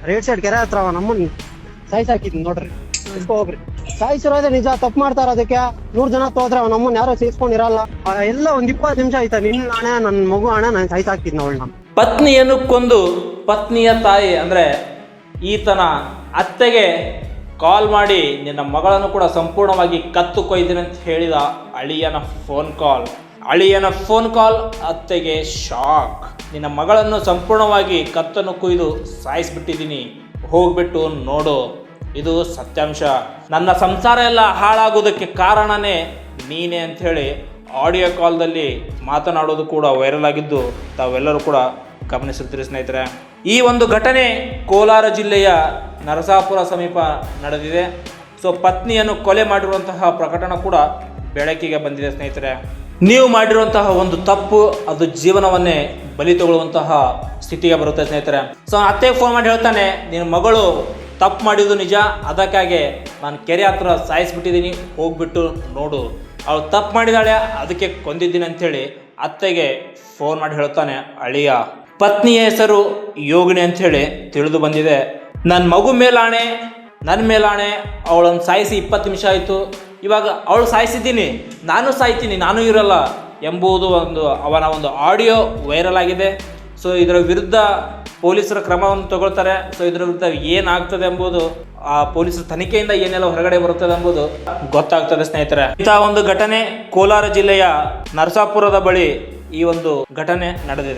Rate side ಕೆರೆ ಹತ್ರ ನಮ್ಮನ್ ಸಾಯಿಸಾಕಿದ್ನಿ ನೋಡ್ರಿ. ಹೋಗ್ರಿ, ಸಾಯಿಸಿರೋದೇ ನಿಜ, ತಪ್ಪು ಮಾಡ್ತಾರ. ಅದಕ್ಕೆ 100 ಜನ ತೋದ್ರೆ ಅವ್ ನಮ್ಮನ್ನ ಯಾರೋ ಸೇರಿಸ್ಕೊಂಡಿರಲ್ಲ. ಎಲ್ಲ ಒಂದ್ 20 ನಿಮಿಷ ಆಯ್ತಾ, ನಿನ್ನ ಹಣೆ ನನ್ ಮಗು ಹಣೆ ನಾನು ಸಾಯಿಸಾಕಿದ್ನ ಅವಳನ್ನ. ಪತ್ನಿಯನ್ನು ಕೊಂದು ಪತ್ನಿಯ ತಾಯಿ ಅಂದ್ರೆ ಈತನ ಅತ್ತೆಗೆ ಕಾಲ್ ಮಾಡಿ ನಿನ್ನ ಮಗಳನ್ನು ಕೂಡ ಸಂಪೂರ್ಣವಾಗಿ ಕತ್ತು ಕೊಯ್ದಿನಿ ಅಂತ ಹೇಳಿದ ಅಳಿಯನ ಫೋನ್ ಕಾಲ್ ಅತ್ತೆಗೆ ಶಾಕ್. ನಿನ್ನ ಮಗಳನ್ನು ಸಂಪೂರ್ಣವಾಗಿ ಕತ್ತನ್ನು ಕೊಯ್ದು ಸಾಯಿಸ್ಬಿಟ್ಟಿದ್ದೀನಿ, ಹೋಗ್ಬಿಟ್ಟು ನೋಡು, ಇದು ಸತ್ಯಾಂಶ. ನನ್ನ ಸಂಸಾರ ಎಲ್ಲ ಹಾಳಾಗೋದಕ್ಕೆ ಕಾರಣನೇ ನೀನೇ ಅಂಥೇಳಿ ಆಡಿಯೋ ಕಾಲ್ದಲ್ಲಿ ಮಾತನಾಡೋದು ಕೂಡ ವೈರಲ್ ಆಗಿದ್ದು ತಾವೆಲ್ಲರೂ ಕೂಡ ಗಮನಿಸುತ್ತೀರಿ ಸ್ನೇಹಿತರೆ. ಈ ಒಂದು ಘಟನೆ ಕೋಲಾರ ಜಿಲ್ಲೆಯ ನರಸಾಪುರ ಸಮೀಪ ನಡೆದಿದೆ. ಸೊ ಪತ್ನಿಯನ್ನು ಕೊಲೆ ಮಾಡಿರುವಂತಹ ಪ್ರಕರಣ ಕೂಡ ಬೆಳಕಿಗೆ ಬಂದಿದೆ ಸ್ನೇಹಿತರೆ. ನೀವು ಮಾಡಿರುವಂತಹ ಒಂದು ತಪ್ಪು ಅದು ಜೀವನವನ್ನೇ ಬಲಿ ತಗೊಳ್ಳುವಂತಹ ಸ್ಥಿತಿಗೆ ಬರುತ್ತೆ ಸ್ನೇಹಿತರೆ. ಸೊ ಅತ್ತೆಗೆ ಫೋನ್ ಮಾಡಿ ಹೇಳ್ತಾನೆ, ನಿನ್ನ ಮಗಳು ತಪ್ಪು ಮಾಡಿದ್ದು ನಿಜ, ಅದಕ್ಕಾಗಿ ನಾನು ಕೆರೆ ಹತ್ರ ಸಾಯಿಸ್ಬಿಟ್ಟಿದ್ದೀನಿ, ಹೋಗ್ಬಿಟ್ಟು ನೋಡು, ಅವಳು ತಪ್ಪು ಮಾಡಿದಾಳೆ, ಅದಕ್ಕೆ ಕೊಂದಿದ್ದೀನಿ ಅಂಥೇಳಿ ಅತ್ತೆಗೆ ಫೋನ್ ಮಾಡಿ ಹೇಳ್ತಾನೆ ಅಳಿಯ. ಪತ್ನಿಯ ಹೆಸರು ಯೋಗಿನಿ ಅಂಥೇಳಿ ತಿಳಿದು ಬಂದಿದೆ. ನನ್ನ ಮಗು ಮೇಲಾಣೆ, ನನ್ನ ಮೇಲಾಣೆ, ಅವಳನ್ನು ಸಾಯಿಸಿ 20 ನಿಮಿಷ ಆಯಿತು, ಇವಾಗ ಅವಳು ಸಾಯಿಸಿದ್ದೀನಿ, ನಾನು ಸಾಯ್ತೀನಿ, ನಾನು ಇರಲ್ಲ ಎಂಬುದು ಅವನ ಒಂದು ಆಡಿಯೋ ವೈರಲ್ ಆಗಿದೆ. ಸೊ ಇದರ ವಿರುದ್ಧ ಪೊಲೀಸರ ಕ್ರಮವನ್ನು ತಗೊಳ್ತಾರೆ. ಸೊ ಇದರ ವಿರುದ್ಧ ಏನಾಗ್ತದೆ ಎಂಬುದು ಆ ಪೊಲೀಸರ ತನಿಖೆಯಿಂದ ಏನೆಲ್ಲ ಹೊರಗಡೆ ಬರುತ್ತದೆ ಎಂಬುದು ಗೊತ್ತಾಗ್ತದೆ ಸ್ನೇಹಿತರೆ. ಇಂತಹ ಒಂದು ಘಟನೆ ಕೋಲಾರ ಜಿಲ್ಲೆಯ ನರಸಾಪುರದ ಬಳಿ ಈ ಒಂದು ಘಟನೆ ನಡೆದಿದೆ.